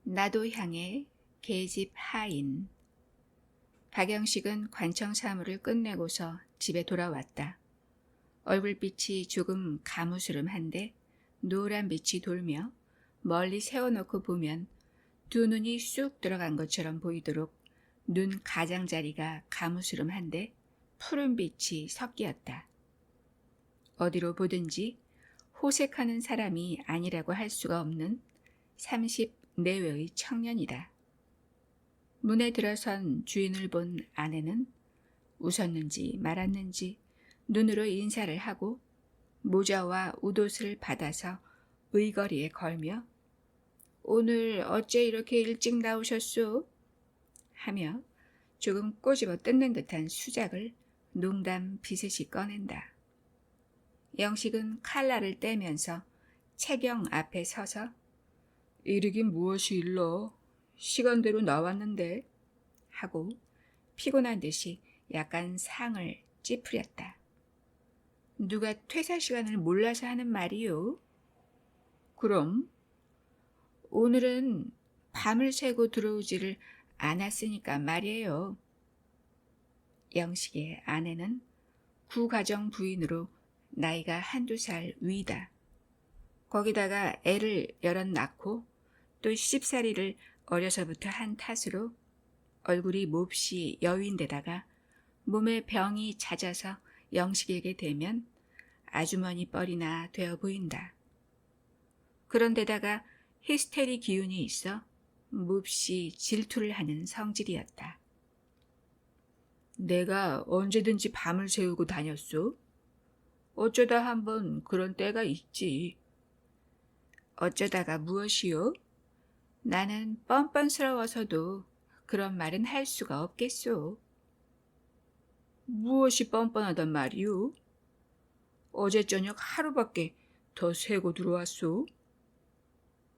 나도 향해 계집 하인. 박영식은 관청 사무를 끝내고서 집에 돌아왔다. 얼굴빛이 조금 가무스름한데 노란 빛이 돌며 멀리 세워놓고 보면 두 눈이 쑥 들어간 것처럼 보이도록 눈 가장자리가 가무스름한데 푸른 빛이 섞였다. 어디로 보든지 호색하는 사람이 아니라고 할 수가 없는 30 내외의 청년이다. 문에 들어선 주인을 본 아내는 웃었는지 말았는지 눈으로 인사를 하고 모자와 웃옷을 받아서 의거리에 걸며 오늘 어째 이렇게 일찍 나오셨소? 하며 조금 꼬집어 뜯는 듯한 수작을 농담 비슷이 꺼낸다. 영식은 칼날을 떼면서 채경 앞에 서서 이르긴 무엇이 일러? 시간대로 나왔는데 하고 피곤한 듯이 약간 상을 찌푸렸다. 누가 퇴사 시간을 몰라서 하는 말이요? 그럼 오늘은 밤을 새고 들어오지를 않았으니까 말이에요. 영식의 아내는 구가정 부인으로 나이가 한두 살 위다. 거기다가 애를 여럿 낳고 또 시집살이를 어려서부터 한 탓으로 얼굴이 몹시 여윈데다가 몸에 병이 잦아서 영식에게 되면 아주머니 뻘이나 되어 보인다. 그런데다가 히스테리 기운이 있어 몹시 질투를 하는 성질이었다. 내가 언제든지 밤을 새우고 다녔소? 어쩌다 한번 그런 때가 있지. 어쩌다가 무엇이요? 나는 뻔뻔스러워서도 그런 말은 할 수가 없겠소. 무엇이 뻔뻔하단 말이오? 어제 저녁 하루밖에 더 새고 들어왔소.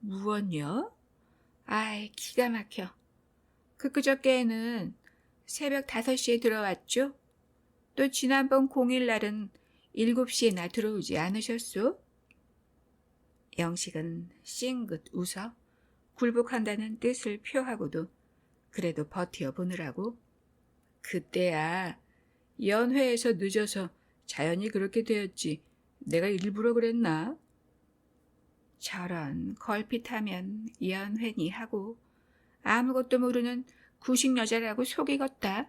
무엇요? 아이, 기가 막혀. 그저께는 새벽 5시에 들어왔죠? 또 지난번 공일날은 7시에나 들어오지 않으셨소? 영식은 싱긋 웃어 굴복한다는 뜻을 표하고도 그래도 버티어 보느라고 그때야 연회에서 늦어서 자연히 그렇게 되었지 내가 일부러 그랬나? 저런 걸핏하면 연회니 하고 아무것도 모르는 구식 여자라고 속이겄다.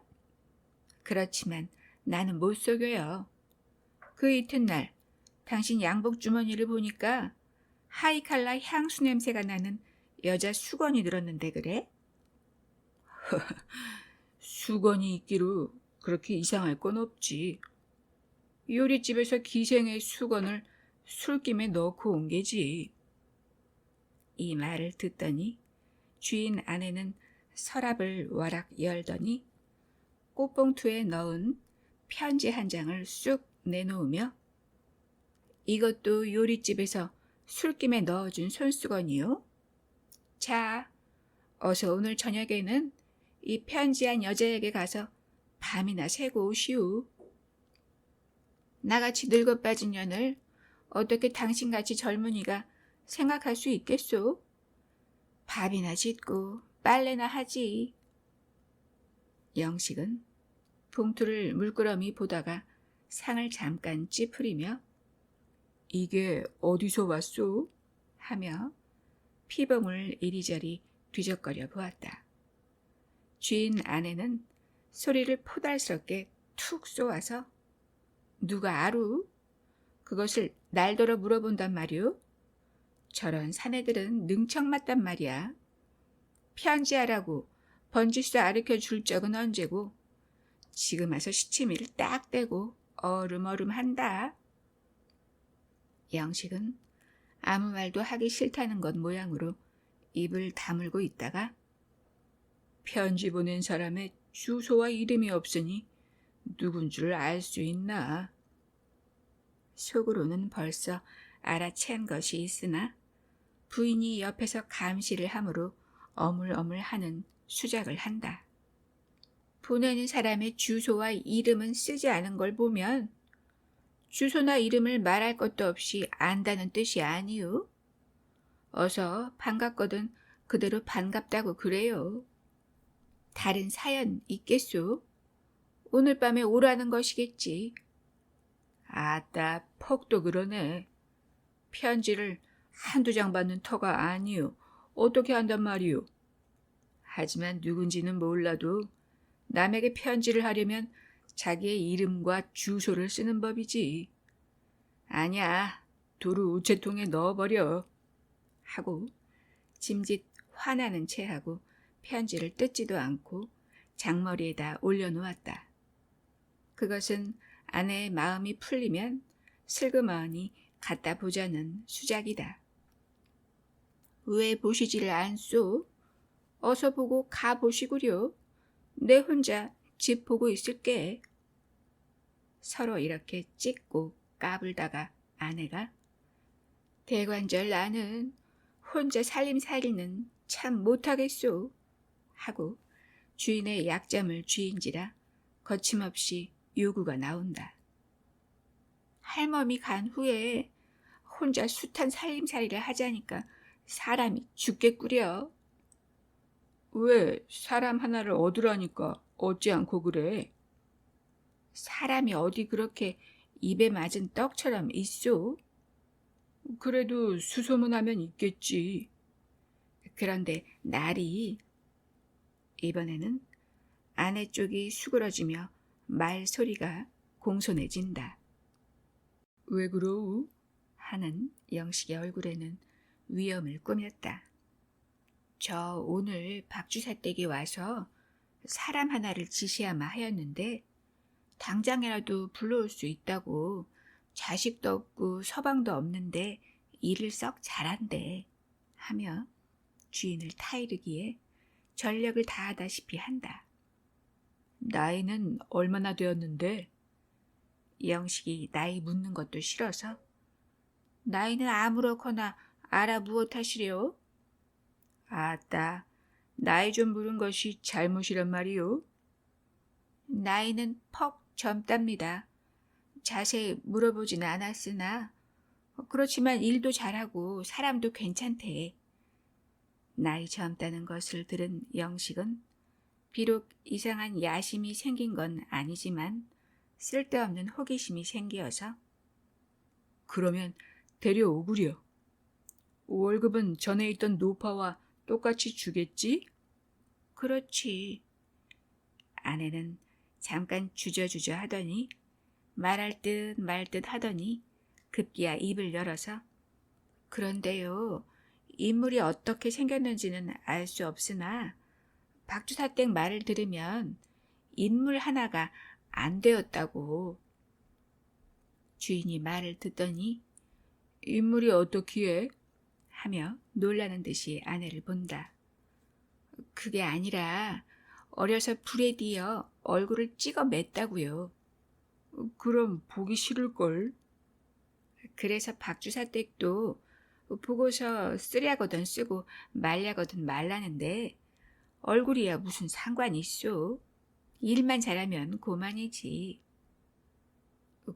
그렇지만 나는 못 속여요. 그 이튿날 당신 양복 주머니를 보니까 하이칼라 향수 냄새가 나는 여자 수건이 들었는데 그래? 수건이 있기로 그렇게 이상할 건 없지. 요리집에서 기생의 수건을 술김에 넣고 온 게지. 이 말을 듣더니 주인 아내는 서랍을 와락 열더니 꽃봉투에 넣은 편지 한 장을 쑥 내놓으며 이것도 요리집에서 술김에 넣어준 손수건이요. 자, 어서 오늘 저녁에는 이 편지한 여자에게 가서 밤이나 새고 오시오. 나같이 늙어 빠진 년을 어떻게 당신같이 젊은이가 생각할 수 있겠소? 밥이나 짓고 빨래나 하지. 영식은 봉투를 물끄러미 보다가 상을 잠깐 찌푸리며 이게 어디서 왔소? 하며 피봉을 이리저리 뒤적거려 보았다. 주인 아내는 소리를 포달스럽게 툭 쏘아서 누가 아루? 그것을 날더러 물어본단 말이오? 저런 사내들은 능청맞단 말이야. 편지하라고 번지수 아르켜 줄 적은 언제고 지금 와서 시치미를 딱 떼고 얼음얼음한다. 영식은 아무 말도 하기 싫다는 것 모양으로 입을 다물고 있다가 편지 보낸 사람의 주소와 이름이 없으니 누군 줄 알 수 있나? 속으로는 벌써 알아챈 것이 있으나 부인이 옆에서 감시를 하므로 어물어물하는 수작을 한다. 보내는 사람의 주소와 이름은 쓰지 않은 걸 보면 주소나 이름을 말할 것도 없이 안다는 뜻이 아니오. 어서 반갑거든 그대로 반갑다고 그래요. 다른 사연 있겠소? 오늘 밤에 오라는 것이겠지. 아따, 퍽도 그러네. 편지를 한두 장 받는 터가 아니오. 어떻게 한단 말이오? 하지만 누군지는 몰라도 남에게 편지를 하려면 자기의 이름과 주소를 쓰는 법이지. 아니야, 두루 우체통에 넣어버려. 하고 짐짓 화나는 체하고 편지를 뜯지도 않고 장머리에다 올려놓았다. 그것은 아내의 마음이 풀리면 슬그머니 갖다 보자는 수작이다. 왜 보시지를 않소? 어서 보고 가보시구려. 내 혼자 집 보고 있을게. 서로 이렇게 찢고 까불다가 아내가 대관절 나는 혼자 살림살이는 참 못하겠소 하고 주인의 약점을 쥐인지라 거침없이 요구가 나온다. 할멈이 간 후에 혼자 숱한 살림살이를 하자니까 사람이 죽겠구려. 왜 사람 하나를 얻으라니까 얻지 않고 그래? 사람이 어디 그렇게 입에 맞은 떡처럼 있소? 그래도 수소문하면 있겠지. 그런데 날이 이번에는 아내 쪽이 수그러지며 말소리가 공손해진다. 왜 그러우? 하는 영식의 얼굴에는 위험을 꾸몄다. 저 오늘 박주사 댁에 와서 사람 하나를 지시하마 하였는데 당장이라도 불러올 수 있다고 자식도 없고 서방도 없는데 일을 썩 잘한대 하며 주인을 타이르기에 전력을 다하다시피 한다. 나이는 얼마나 되었는데? 영식이 나이 묻는 것도 싫어서 나이는 아무렇거나 알아 무엇하시려? 아따, 나이 좀 물은 것이 잘못이란 말이오. 나이는 퍽 젊답니다. 자세히 물어보진 않았으나 그렇지만 일도 잘하고 사람도 괜찮대. 나이 젊다는 것을 들은 영식은 비록 이상한 야심이 생긴 건 아니지만 쓸데없는 호기심이 생기어서 그러면 데려오구려. 월급은 전에 있던 노파와 똑같이 주겠지? 그렇지. 아내는 잠깐 주저주저 하더니 말할 듯 말 듯 하더니 급기야 입을 열어서 그런데요. 인물이 어떻게 생겼는지는 알 수 없으나 박주사댁 말을 들으면 인물 하나가 안 되었다고. 주인이 말을 듣더니 인물이 어떻기에? 하며 놀라는 듯이 아내를 본다. 그게 아니라 어려서 불에 뒤어 얼굴을 찍어 맸다고요. 그럼 보기 싫을걸. 그래서 박주사댁도 보고서 쓰랴거든 쓰고 말랴거든 말라는데 얼굴이야 무슨 상관이 있소. 일만 잘하면 고만이지.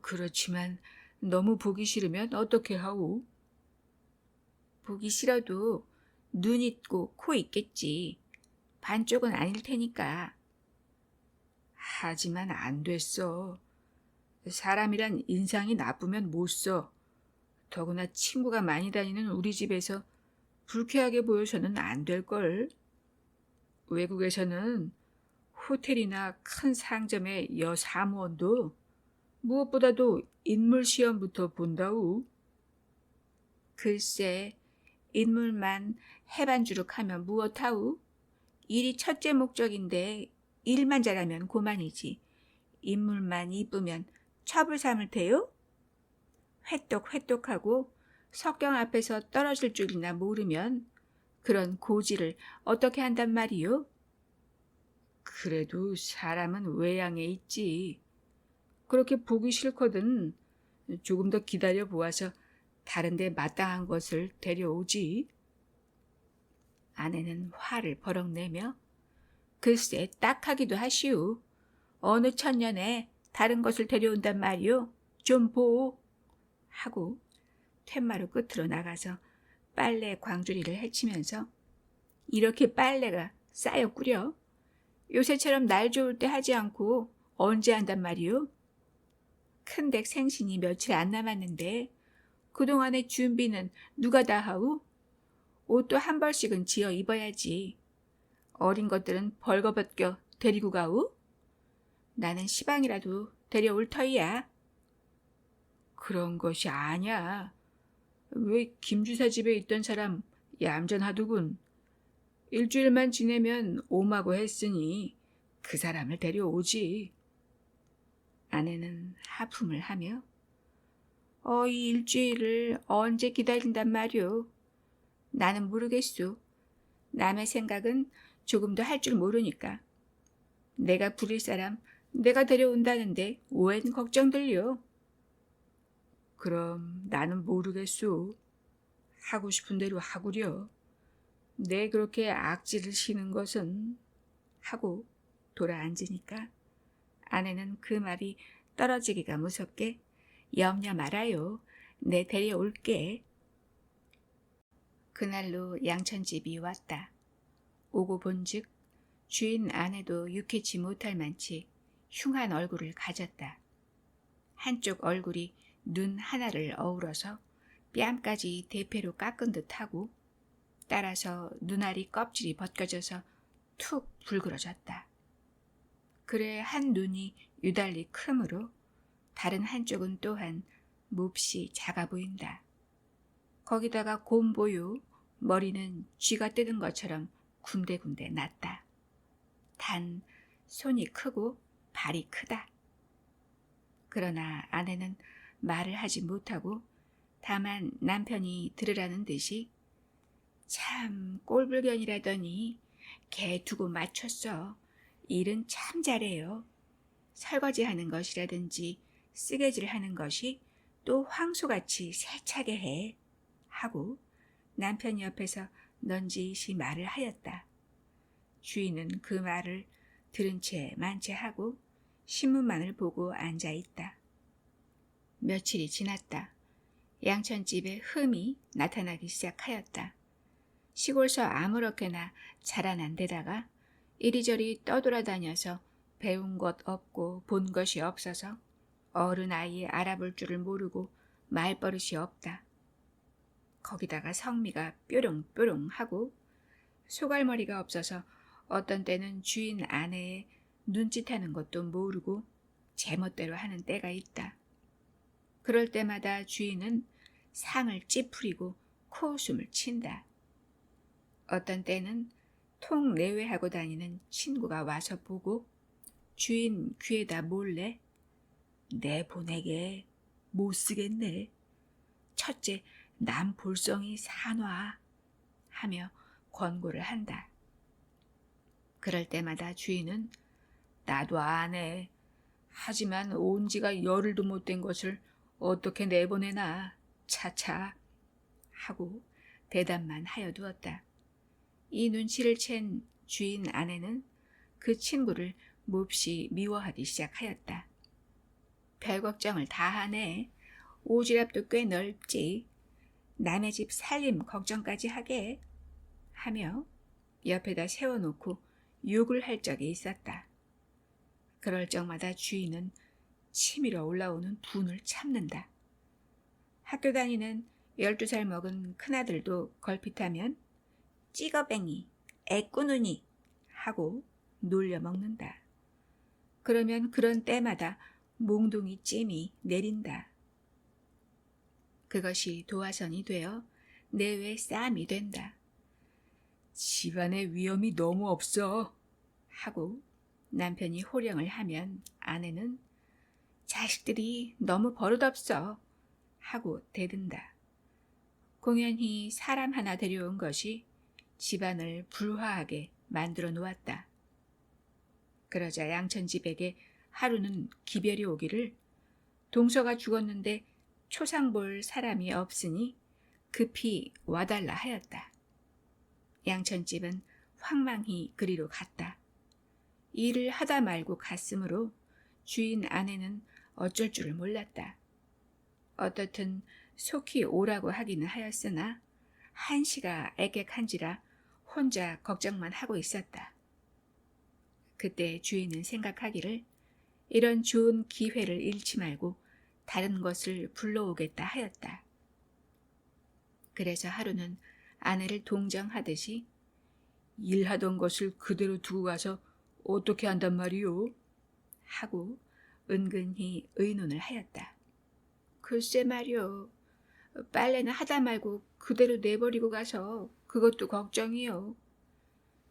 그렇지만 너무 보기 싫으면 어떻게 하오? 보기 싫어도 눈 있고 코 있겠지. 반쪽은 아닐 테니까. 하지만 안 됐어. 사람이란 인상이 나쁘면 못 써. 더구나 친구가 많이 다니는 우리 집에서 불쾌하게 보여서는 안 될걸. 외국에서는 호텔이나 큰 상점의 여사무원도 무엇보다도 인물 시험부터 본다우. 글쎄, 인물만 해반주룩하면 무엇하우? 일이 첫째 목적인데 일만 잘하면 고만이지. 인물만 이쁘면 첩을 삼을 테요? 회똑회똑하고 석경 앞에서 떨어질 줄이나 모르면 그런 고지를 어떻게 한단 말이요? 그래도 사람은 외양에 있지. 그렇게 보기 싫거든 조금 더 기다려 보아서 다른 데 마땅한 것을 데려오지. 아내는 화를 버럭 내며 글쎄 딱하기도 하시오. 어느 천년에 다른 것을 데려온단 말이오. 좀 보. 하고 툇마루 끝으로 나가서 빨래 광주리를 헤치면서 이렇게 빨래가 쌓여 꾸려? 요새처럼 날 좋을 때 하지 않고 언제 한단 말이오? 큰댁 생신이 며칠 안 남았는데 그동안의 준비는 누가 다 하우? 옷도 한 벌씩은 지어 입어야지. 어린 것들은 벌거벗겨 데리고 가우? 나는 시방이라도 데려올 터이야. 그런 것이 아냐. 왜 김주사 집에 있던 사람 얌전하더군. 일주일만 지내면 오마고 했으니 그 사람을 데려오지. 아내는 하품을 하며 이 일주일을 언제 기다린단 말이오. 나는 모르겠소. 남의 생각은 조금도 할 줄 모르니까. 내가 부릴 사람 내가 데려온다는데 웬 걱정들요. 그럼 나는 모르겠소. 하고 싶은 대로 하구려. 내 그렇게 악질을 시는 것은 하고 돌아앉으니까 아내는 그 말이 떨어지기가 무섭게 염려 말아요. 내 데려올게. 그날로 양천집이 왔다. 오고 본즉 주인 아내도 유쾌치 못할 만치 흉한 얼굴을 가졌다. 한쪽 얼굴이 눈 하나를 어우러서 뺨까지 대패로 깎은 듯하고 따라서 눈알이 껍질이 벗겨져서 툭 불그러졌다. 그래 한 눈이 유달리 크므로 다른 한쪽은 또한 몹시 작아 보인다. 거기다가 곰보요 머리는 쥐가 뜯은 것처럼 군데군데 났다. 단 손이 크고 발이 크다. 그러나 아내는 말을 하지 못하고 다만 남편이 들으라는 듯이 참 꼴불견이라더니 개 두고 맞췄어. 일은 참 잘해요. 설거지하는 것이라든지 쓰개질하는 것이 또 황소같이 세차게 해. 하고 남편 옆에서 넌지시 말을 하였다. 주인은 그 말을 들은 채 만체하고 신문만을 보고 앉아있다. 며칠이 지났다. 양천집에 흠이 나타나기 시작하였다. 시골서 아무렇게나 자라난 데다가 이리저리 떠돌아다녀서 배운 것 없고 본 것이 없어서 어른 아이의 알아볼 줄을 모르고 말버릇이 없다. 거기다가 성미가 뾰롱뾰롱하고 소갈머리가 없어서 어떤 때는 주인 아내의 눈짓하는 것도 모르고 제멋대로 하는 때가 있다. 그럴 때마다 주인은 상을 찌푸리고 코웃음을 친다. 어떤 때는 통 내외하고 다니는 친구가 와서 보고 주인 귀에다 몰래 내 보내게 못 쓰겠네. 첫째 남 볼성이 사놔 하며 권고를 한다. 그럴 때마다 주인은 나도 안 해. 하지만 온 지가 열흘도 못 된 것을 어떻게 내보내나 차차 하고 대답만 하여 두었다. 이 눈치를 챈 주인 아내는 그 친구를 몹시 미워하기 시작하였다. 별 걱정을 다 하네. 오지랖도 꽤 넓지. 남의 집 살림 걱정까지 하게 하며 옆에다 세워놓고 욕을 할 적이 있었다. 그럴 적마다 주인은 치밀어 올라오는 분을 참는다. 학교 다니는 12살 먹은 큰아들도 걸핏하면 찌거뱅이, 애꾸눈이 하고 놀려먹는다. 그러면 그런 때마다 몽둥이 찜이 내린다. 그것이 도화선이 되어 내외 싸움이 된다. 집안에 위험이 너무 없어 하고 남편이 호령을 하면 아내는 자식들이 너무 버릇없어 하고 대든다. 공연히 사람 하나 데려온 것이 집안을 불화하게 만들어 놓았다. 그러자 양천집에게 하루는 기별이 오기를 동서가 죽었는데 초상 볼 사람이 없으니 급히 와달라 하였다. 양천집은 황망히 그리로 갔다. 일을 하다 말고 갔으므로 주인 아내는 어쩔 줄을 몰랐다. 어떻든 속히 오라고 하기는 하였으나 한시가 애격한지라 혼자 걱정만 하고 있었다. 그때 주인은 생각하기를 이런 좋은 기회를 잃지 말고 다른 것을 불러오겠다 하였다. 그래서 하루는 아내를 동정하듯이 일하던 것을 그대로 두고 가서 어떻게 한단 말이오? 하고 은근히 의논을 하였다. 글쎄 말이오. 빨래는 하다 말고 그대로 내버리고 가서 그것도 걱정이요.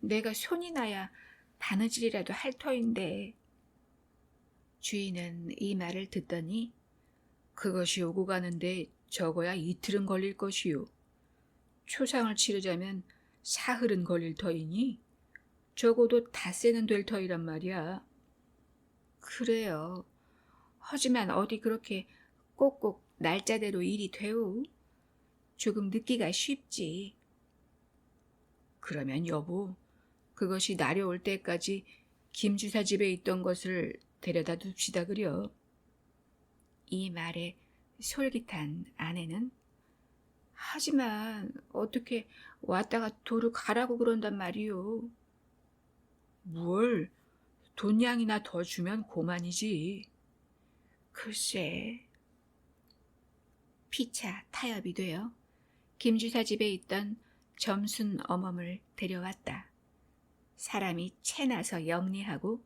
내가 손이 나야 바느질이라도 할 터인데. 주인은 이 말을 듣더니 그것이 오고 가는데 적어야 이틀은 걸릴 것이요. 초상을 치르자면 사흘은 걸릴 터이니 적어도 닷새는 될 터이란 말이야. 그래요. 하지만 어디 그렇게 꼭꼭 날짜대로 일이 되오? 조금 늦기가 쉽지. 그러면 여보, 그것이 날려올 때까지 김 주사 집에 있던 것을 데려다 둡시다 그려. 이 말에 솔깃한 아내는 하지만 어떻게 왔다가 도로 가라고 그런단 말이오. 뭘, 돈양이나 더 주면 고만이지. 글쎄. 피차 타협이 되어 김주사 집에 있던 점순 어멈을 데려왔다. 사람이 채나서 영리하고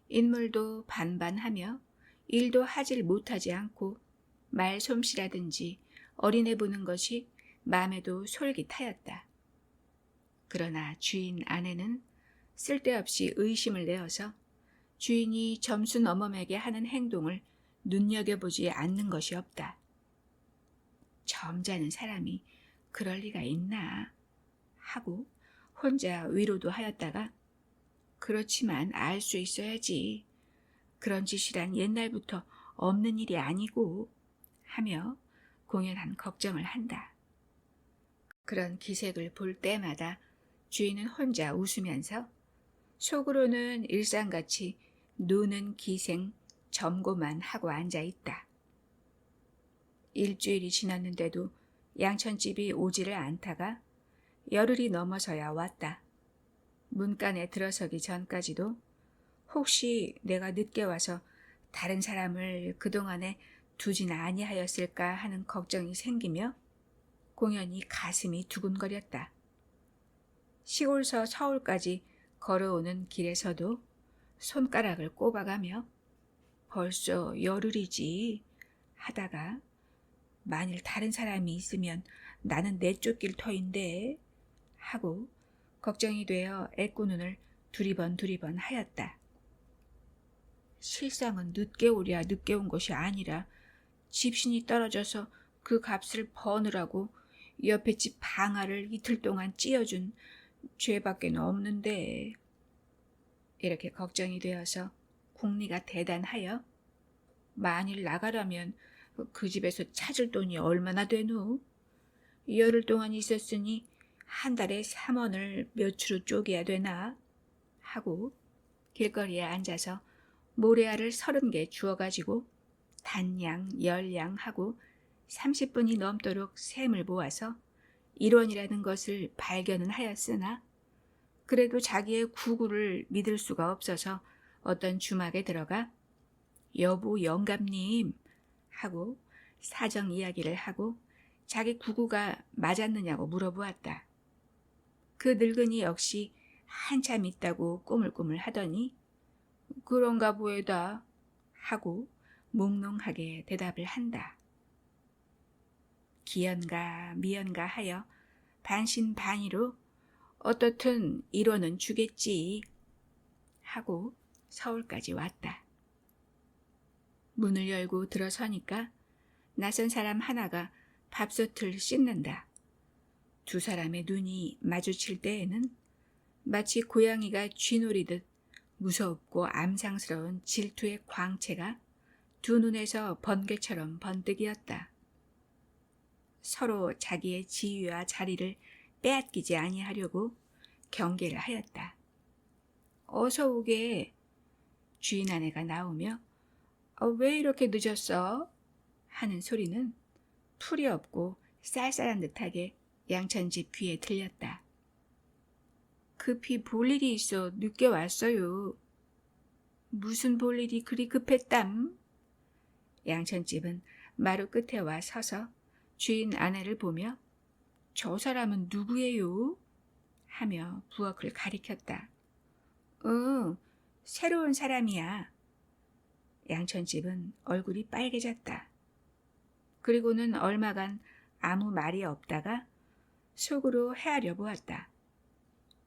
인물도 반반하며 일도 하질 못하지 않고 말솜씨라든지 어린애 보는 것이 마음에도 솔깃하였다. 그러나 주인 아내는 쓸데없이 의심을 내어서 주인이 점순 어멈에게 하는 행동을 눈여겨보지 않는 것이 없다. 점잖은 사람이 그럴 리가 있나 하고 혼자 위로도 하였다가 그렇지만 알 수 있어야지. 그런 짓이란 옛날부터 없는 일이 아니고 하며 공연한 걱정을 한다. 그런 기색을 볼 때마다 주인은 혼자 웃으면서 속으로는 일상같이 노는 기생 점고만 하고 앉아있다. 일주일이 지났는데도 양천집이 오지를 않다가 열흘이 넘어서야 왔다. 문간에 들어서기 전까지도 혹시 내가 늦게 와서 다른 사람을 그동안에 두진 아니하였을까 하는 걱정이 생기며 공연히 가슴이 두근거렸다. 시골서 서울까지 걸어오는 길에서도 손가락을 꼽아가며 벌써 열흘이지 하다가 만일 다른 사람이 있으면 나는 내쫓길 터인데 하고 걱정이 되어 애꾸눈을 두리번 하였다. 실상은 늦게 오랴 늦게 온 것이 아니라 집신이 떨어져서 그 값을 버느라고 옆에 집 방아를 이틀 동안 찧어준 죄밖에 없는데. 이렇게 걱정이 되어서 궁리가 대단하여 만일 나가라면 그 집에서 찾을 돈이 얼마나 되노? 열흘 동안 있었으니 한 달에 3원을 몇 추로 쪼개야 되나? 하고 길거리에 앉아서 모래알을 30개 주워가지고 단양, 열양 하고 30분이 넘도록 셈을 모아서 1원이라는 것을 발견은 하였으나 그래도 자기의 구구를 믿을 수가 없어서 어떤 주막에 들어가 여보 영감님 하고 사정 이야기를 하고 자기 구구가 맞았느냐고 물어보았다. 그 늙은이 역시 한참 있다고 꾸물꾸물 하더니 그런가 보에다 하고 몽롱하게 대답을 한다. 기연가 미연가 하여 반신반의로 어떻든 1원은 주겠지 하고 서울까지 왔다. 문을 열고 들어서니까 낯선 사람 하나가 밥솥을 씻는다. 두 사람의 눈이 마주칠 때에는 마치 고양이가 쥐노리듯 무섭고 암상스러운 질투의 광채가 두 눈에서 번개처럼 번뜩이었다. 서로 자기의 지위와 자리를 빼앗기지 아니하려고 경계를 하였다. 어서 오게. 주인 아내가 나오며 왜 이렇게 늦었어? 하는 소리는 풀이 없고 쌀쌀한 듯하게 양천집 귀에 들렸다. 급히 볼 일이 있어 늦게 왔어요. 무슨 볼 일이 그리 급했담? 양천집은 마루 끝에 와 서서 주인 아내를 보며 저 사람은 누구예요? 하며 부엌을 가리켰다. 새로운 사람이야. 양천집은 얼굴이 빨개졌다. 그리고는 얼마간 아무 말이 없다가 속으로 헤아려 보았다.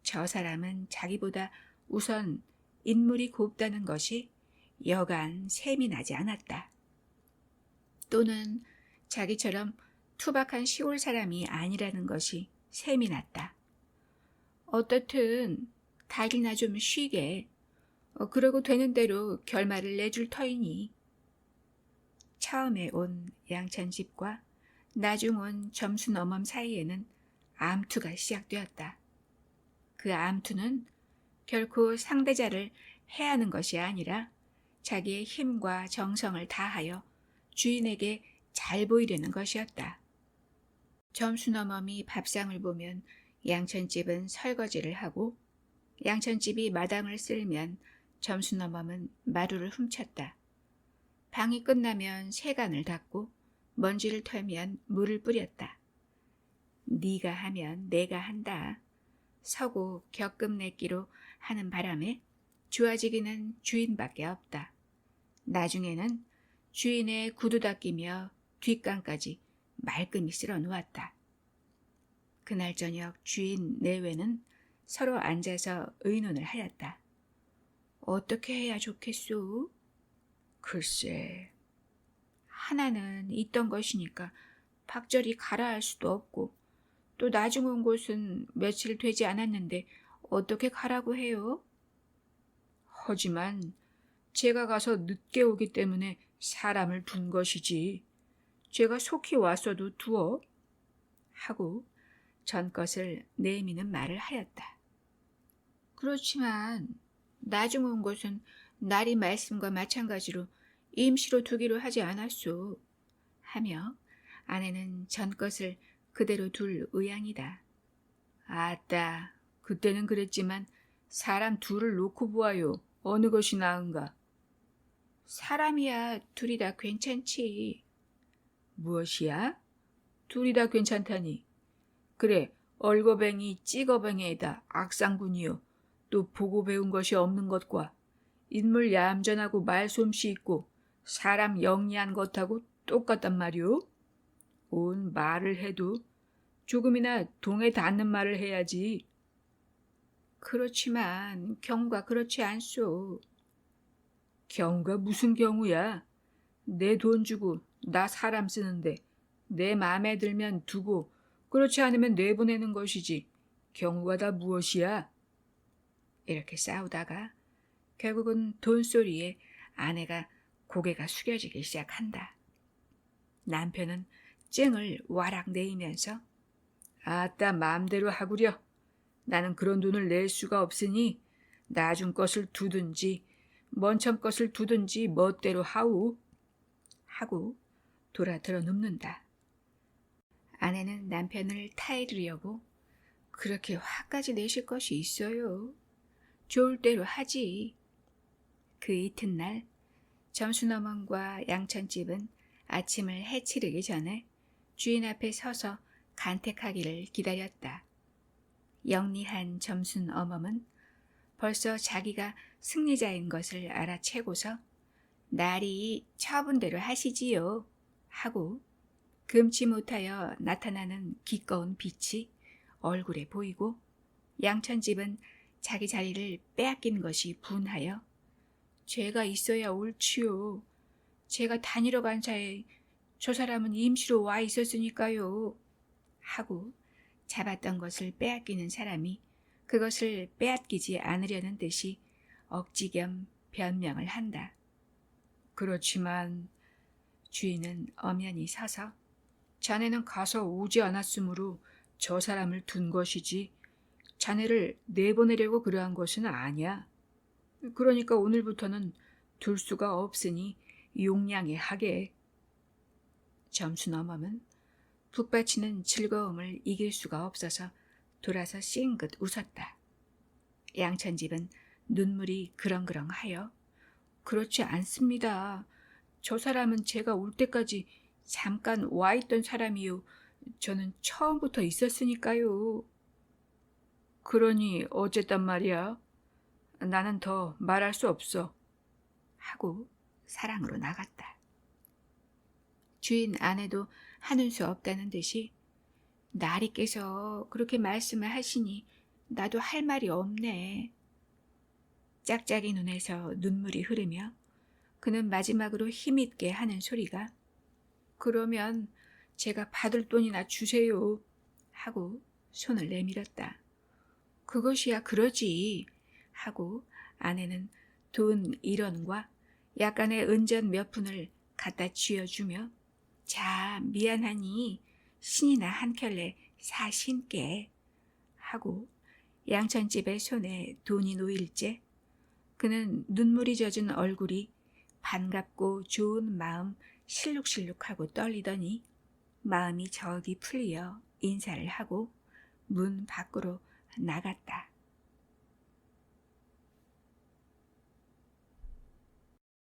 저 사람은 자기보다 우선 인물이 곱다는 것이 여간 셈이 나지 않았다. 또는 자기처럼 투박한 시골 사람이 아니라는 것이 셈이 났다. 어떻든 달이나 좀 쉬게. 그러고 되는 대로 결말을 내줄 터이니. 처음에 온 양천집과 나중 온 점순어멈 사이에는 암투가 시작되었다. 그 암투는 결코 상대자를 해하는 것이 아니라 자기의 힘과 정성을 다하여 주인에게 잘 보이려는 것이었다. 점순어멈이 밥상을 보면 양천집은 설거지를 하고 양천집이 마당을 쓸면 점순어멈은 마루를 훔쳤다. 방이 끝나면 세간을 닦고 먼지를 털면 물을 뿌렸다. 네가 하면 내가 한다. 서고 격금내기로 하는 바람에 좋아지기는 주인밖에 없다. 나중에는 주인의 구두 닦이며 뒷간까지 말끔히 쓸어 놓았다. 그날 저녁 주인 내외는 서로 앉아서 의논을 하였다. 어떻게 해야 좋겠소? 글쎄, 하나는 있던 것이니까 박절이 가라 할 수도 없고 또 나중 온 곳은 며칠 되지 않았는데 어떻게 가라고 해요? 하지만 제가 가서 늦게 오기 때문에 사람을 둔 것이지 제가 속히 왔어도 두어? 하고 전것을 내미는 말을 하였다. 그렇지만 나중 온 것은 날이 말씀과 마찬가지로 임시로 두기로 하지 않았소. 하며 아내는 전것을 그대로 둘 의향이다. 아따, 그때는 그랬지만 사람 둘을 놓고 보아요. 어느 것이 나은가? 사람이야 둘이 다 괜찮지. 무엇이야? 둘이 다 괜찮다니. 그래, 얼거뱅이 찌거뱅이에다 악상군이요. 또 보고 배운 것이 없는 것과 인물 얌전하고 말솜씨 있고 사람 영리한 것하고 똑같단 말이오. 온 말을 해도 조금이나 동에 닿는 말을 해야지. 그렇지만 경우가 그렇지 않소. 경우가 무슨 경우야? 내 돈 주고 나 사람 쓰는데 내 마음에 들면 두고 그렇지 않으면 내보내는 것이지. 경우가 다 무엇이야? 이렇게 싸우다가 결국은 돈소리에 아내가 고개가 숙여지기 시작한다. 남편은 증을 와락 내이면서 아따 마음대로 하구려. 나는 그런 돈을 낼 수가 없으니 나중 것을 두든지 먼첨 것을 두든지 멋대로 하우. 하고 돌아들어 눕는다. 아내는 남편을 타이르려고 그렇게 화까지 내실 것이 있어요. 좋을 대로 하지. 그 이튿날 점순어멈과 양천집은 아침을 해치르기 전에 주인 앞에 서서 간택하기를 기다렸다. 영리한 점순어멈은 벌써 자기가 승리자인 것을 알아채고서 날이 처분대로 하시지요 하고 금치 못하여 나타나는 기꺼운 빛이 얼굴에 보이고 양천집은 자기 자리를 빼앗긴 것이 분하여 죄가 있어야 옳지요. 제가 다니러 간 사이에 저 사람은 임시로 와 있었으니까요. 하고 잡았던 것을 빼앗기는 사람이 그것을 빼앗기지 않으려는 듯이 억지 겸 변명을 한다. 그렇지만 주인은 엄연히 서서 자네는 가서 오지 않았으므로 저 사람을 둔 것이지 자네를 내보내려고 그러한 것은 아니야. 그러니까 오늘부터는 둘 수가 없으니 용량에 하게. 점순어멈은 북받치는 즐거움을 이길 수가 없어서 돌아서 싱긋 웃었다. 양천집은 눈물이 그렁그렁하여 그렇지 않습니다. 저 사람은 제가 올 때까지 잠깐 와 있던 사람이요. 저는 처음부터 있었으니까요. 그러니 어쨌단 말이야? 나는 더 말할 수 없어. 하고 사랑으로 나갔다. 주인 아내도 하는 수 없다는 듯이 나리께서 그렇게 말씀을 하시니 나도 할 말이 없네. 짝짝이 눈에서 눈물이 흐르며 그는 마지막으로 힘있게 하는 소리가 그러면 제가 받을 돈이나 주세요. 하고 손을 내밀었다. 그것이야 그러지. 하고 아내는 돈 1원과 약간의 은전 몇 푼을 갖다 쥐어주며 자 미안하니 신이나 한 켤레 사신께 하고 양천집의 손에 돈이 놓일째 그는 눈물이 젖은 얼굴이 반갑고 좋은 마음 실룩실룩하고 떨리더니 마음이 저기 풀려 인사를 하고 문 밖으로 나갔다.